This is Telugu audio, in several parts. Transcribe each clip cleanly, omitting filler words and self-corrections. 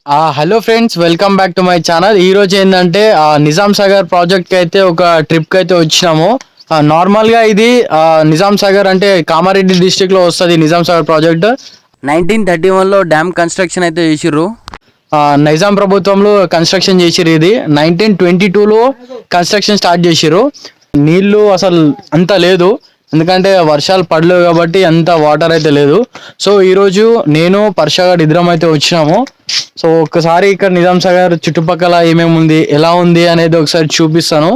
Hello friends, welcome back to my channel. ఈ రోజు ఏంటంటే నిజాం సాగర్ ప్రాజెక్ట్కి అయితే ఒక ట్రిప్కి అయితే వచ్చినాము. నార్మల్గా ఇది నిజాం సాగర్ అంటే కామారెడ్డి డిస్టిక్లో వస్తుంది. నిజాం సాగర్ ప్రాజెక్ట్ 1931లో డ్యామ్ కన్స్ట్రక్షన్ అయితే చేసిర్రు. నైజాం ప్రభుత్వంలో కన్స్ట్రక్షన్ చేసిర్రు. ఇది 1922లో కన్స్ట్రక్షన్ స్టార్ట్ చేసిర్రు. నీళ్లు అసలు అంత లేదు, ఎందుకంటే వర్షాలు పడలేవు కాబట్టి అంత వాటర్ అయితే లేదు. సో ఈరోజు నేను పర్షగాడ్ ఇద్దరం అయితే వచ్చినాము. సో ఒక్కసారి ఇక్కడ నిజాం సాగర్ చుట్టుపక్కల ఏమేమి ఉంది, ఎలా ఉంది అనేది ఒకసారి చూపిస్తాను.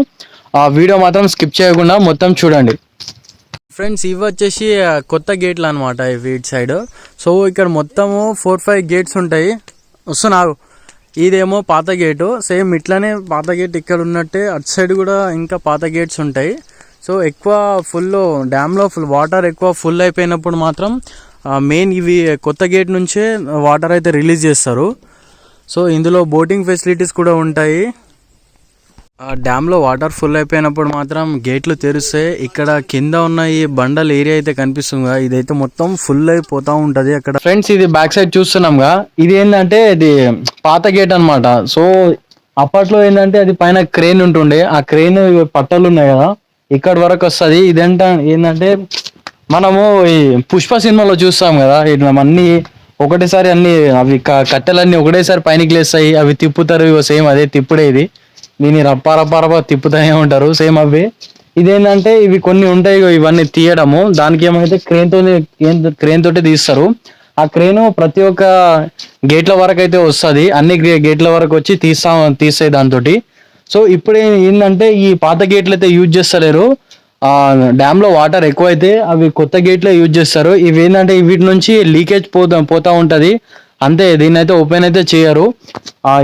ఆ వీడియో మాత్రం స్కిప్ చేయకుండా మొత్తం చూడండి. ఫ్రెండ్స్, ఇవి వచ్చేసి కొత్త గేట్లు అనమాట ఇవి ఇటు సైడ్. సో ఇక్కడ మొత్తము 4-5 గేట్స్ ఉంటాయి. వస్తున్నావు, ఇదేమో పాత గేటు. సేమ్ ఇట్లానే పాత గేట్ ఇక్కడ ఉన్నట్టే అటు సైడ్ కూడా ఇంకా పాత గేట్స్ ఉంటాయి. సో ఎక్కువ డ్యామ్లో వాటర్ ఎక్కువ ఫుల్ అయిపోయినప్పుడు మాత్రం మెయిన్ ఇవి కొత్త గేట్ నుంచే వాటర్ అయితే రిలీజ్ చేస్తారు. సో ఇందులో బోటింగ్ ఫెసిలిటీస్ కూడా ఉంటాయి. డ్యామ్లో వాటర్ ఫుల్ అయిపోయినప్పుడు మాత్రం గేట్లు తెరుస్తాయి. ఇక్కడ కింద ఉన్న ఈ బండల్ ఏరియా అయితే కనిపిస్తుంది, ఇదైతే మొత్తం ఫుల్ అయిపోతూ ఉంటుంది అక్కడ. ఫ్రెండ్స్, ఇది బ్యాక్ సైడ్ చూస్తున్నాంగా, ఇది ఏంటంటే ఇది పాత గేట్ అనమాట. సో అప్పట్లో ఏంటంటే అది పైన క్రేన్ ఉంటుండే, ఆ క్రేన్ పట్టలు ఉన్నాయి కదా ఇక్కడ వరకు వస్తుంది. ఏంటంటే మనము ఈ పుష్ప సినిమాలో చూస్తాం కదా, ఇట్లా అన్ని ఒకటేసారి అన్ని అవి కట్టెలన్నీ ఒకటేసారి పైనకి లేస్తాయి, అవి తిప్పుతారు. సేమ్ అదే తిప్పుడే ఇది. దీన్ని రప్ప తిప్పుతూనే ఉంటారు సేమ్ అవి. ఇదేంటంటే ఇవి కొన్ని ఉంటాయి, ఇవన్నీ తీయడము. దానికి ఏమైతే క్రేన్ తోటి తీస్తారు. ఆ క్రేను ప్రతి ఒక్క గేట్ల వరకు అయితే వస్తుంది, అన్ని గేట్ల వరకు వచ్చి తీస్తాయి దాంతో. సో ఇప్పుడు ఏంటంటే ఈ పాత గేట్లు అయితే యూజ్ చేస్తలేరు. డ్యామ్ లో వాటర్ ఎక్కువైతే అవి కొత్త గేట్లే యూజ్ చేస్తారు. ఇవి ఏంటంటే వీటి నుంచి లీకేజ్ పోతా ఉంటది అంతే. దీన్ని అయితే ఓపెన్ అయితే చేయరు.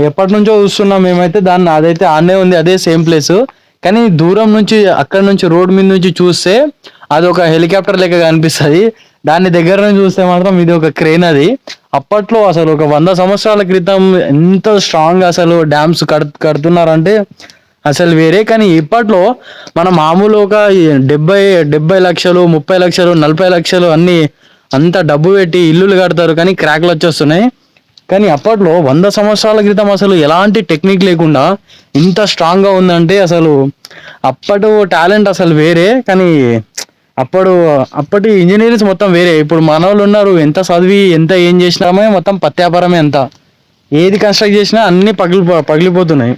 ఎప్పటి నుంచో చూస్తున్నాం మేమైతే దాన్ని, అదైతే ఆనే ఉంది, అదే సేమ్ ప్లేస్. కానీ దూరం నుంచి అక్కడ నుంచి రోడ్ మీద నుంచి చూస్తే అది ఒక హెలికాప్టర్ లెక్క కనిపిస్తుంది. దాన్ని దగ్గర నుంచి చూస్తే మాత్రం ఇది ఒక క్రేన్. అది అప్పట్లో అసలు ఒక 100 సంవత్సరాల క్రితం ఎంత స్ట్రాంగ్ అసలు డ్యామ్స్ కడుతున్నారంటే అసలు వేరే. కానీ ఇప్పట్లో మన మామూలు ఒక 70 లక్షలు, 30 లక్షలు, 40 లక్షలు అన్ని అంత డబ్బు పెట్టి ఇల్లులు కడతారు, కానీ క్రాక్లు వచ్చేస్తున్నాయి. కానీ అప్పట్లో 100 సంవత్సరాల క్రితం అసలు ఎలాంటి టెక్నిక్ లేకుండా ఇంత స్ట్రాంగ్గా ఉందంటే అసలు అప్పటి టాలెంట్ అసలు వేరే. కానీ అప్పటి ఇంజనీరింగ్స్ మొత్తం వేరే. ఇప్పుడు మన వాళ్ళు ఉన్నారు, ఎంత చదివి ఎంత ఏం చేసినామే మొత్తం పత్యాపారమే. అంత ఏది కన్స్ట్రక్ట్ చేసినా అన్ని పగిలిపోతున్నాయి.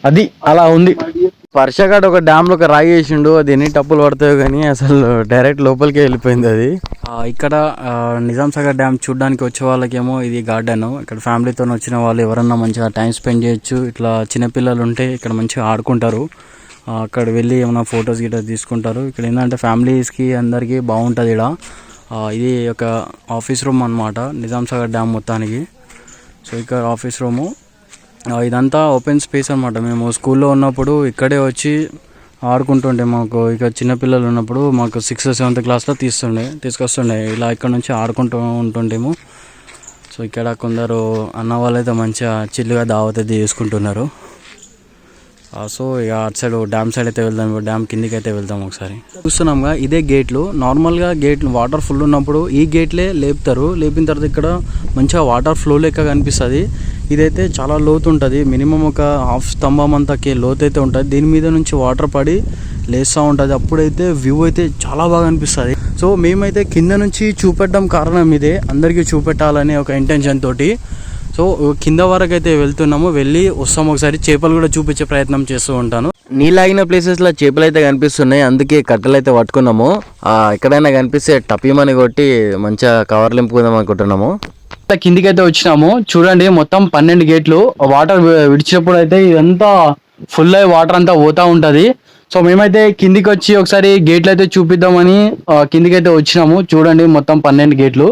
అది అలా ఉంది. వర్షగాడు ఒక డ్యామ్ లో ఒక రాయి వేసిండు, అది ఎన్ని టప్పులు పడతాయో కానీ అసలు డైరెక్ట్ లోపలికి వెళ్ళిపోయింది అది. ఇక్కడ నిజాం సాగర్ డ్యామ్ చూడడానికి వచ్చే వాళ్ళకేమో ఇది గార్డెన్. ఇక్కడ ఫ్యామిలీతో వచ్చిన వాళ్ళు ఎవరన్నా మంచిగా టైం స్పెండ్ చేయొచ్చు. ఇట్లా చిన్నపిల్లలు ఉంటే ఇక్కడ మంచిగా ఆడుకుంటారు. అక్కడ వెళ్ళి ఏమైనా ఫొటోస్ గిట్లా తీసుకుంటారు. ఇక్కడ ఏంటంటే ఫ్యామిలీస్కి అందరికీ బాగుంటుంది ఇక్కడ. ఇది ఒక ఆఫీస్ రూమ్ అనమాట నిజాం సాగర్ డ్యామ్ మొత్తానికి. సో ఇక్కడ ఆఫీస్ రూము, ఇదంతా ఓపెన్ స్పేస్ అనమాట. మేము స్కూల్లో ఉన్నప్పుడు ఇక్కడే వచ్చి ఆడుకుంటుండే. మాకు ఇక చిన్నపిల్లలు ఉన్నప్పుడు మాకు 6th 7th క్లాస్లో తీసుకొస్తుండే ఇలా ఇక్కడ నుంచి ఆడుకుంటూ ఉంటుండేము. సో ఇక్కడ కొందరు అన్న వాళ్ళైతే మంచిగా చిల్లుగా దావత్ అయితే చేసుకుంటున్నారు. సో ఇక అటు సైడ్ డ్యామ్ సైడ్ అయితే వెళ్దాం, డ్యామ్ కిందికి అయితే వెళ్దాం. ఒకసారి చూస్తున్నాంగా, ఇదే గేట్లు. నార్మల్గా గేట్లు వాటర్ ఫుల్ ఉన్నప్పుడు ఈ గేట్లే లేపుతారు. లేపిన తర్వాత ఇక్కడ మంచిగా వాటర్ ఫ్లో లెక్క కనిపిస్తుంది. ఇదైతే చాలా లోతు ఉంటుంది, మినిమం ఒక హాఫ్ స్తంభం అంతకి లోతు అయితే ఉంటుంది. దీని మీద నుంచి వాటర్ పడి లేస్తూ ఉంటుంది. అప్పుడైతే వ్యూ అయితే చాలా బాగా అనిపిస్తుంది. సో మేమైతే కింద నుంచి చూపెట్టడం కారణం ఇదే, అందరికీ చూపెట్టాలనే ఒక ఇంటెన్షన్ తోటి. సో కింద వరకు అయితే వెళ్తున్నాము, వెళ్ళి వస్తాము. ఒకసారి చేపలు కూడా చూపించే ప్రయత్నం చేస్తూ ఉంటాను. నీళ్ళాగిన ప్లేసెస్లో చేపలు అయితే కనిపిస్తున్నాయి, అందుకే కట్టెలు అయితే పట్టుకున్నాము. ఎక్కడైనా కనిపిస్తే టపీమని కొట్టి మంచిగా కవర్లు నింపుకుందాం అనుకుంటున్నాము. కిందికి అయితే వచ్చినాము. చూడండి, మొత్తం 12 గేట్లు. వాటర్ విడిచినప్పుడు అయితే ఇదంతా ఫుల్ అయ్యి వాటర్ అంతా పోతా ఉంటుంది. సో మేమైతే కిందికి వచ్చి ఒకసారి గేట్లు అయితే చూపిద్దామని కిందికి అయితే వచ్చినాము. చూడండి, మొత్తం 12 గేట్లు.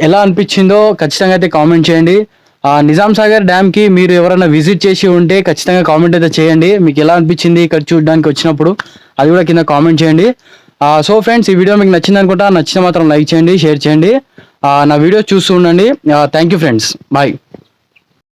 ఎలా అనిపించిందో ఖచ్చితంగా అయితే కామెంట్ చేయండి. నిజాం సాగర్ డ్యామ్కి మీరు ఎవరైనా విజిట్ చేసి ఉంటే ఖచ్చితంగా కామెంట్ అయితే చేయండి. మీకు ఎలా అనిపించింది ఇక్కడ చూడడానికి వచ్చినప్పుడు, అది కూడా కింద కామెంట్ చేయండి. సో ఫ్రెండ్స్, ఈ వీడియో మీకు నచ్చింది అనుకుంటా. నచ్చిన మాత్రం లైక్ చేయండి, షేర్ చేయండి. నా వీడియో చూస్తూ ఉండండి. Thank you friends, bye.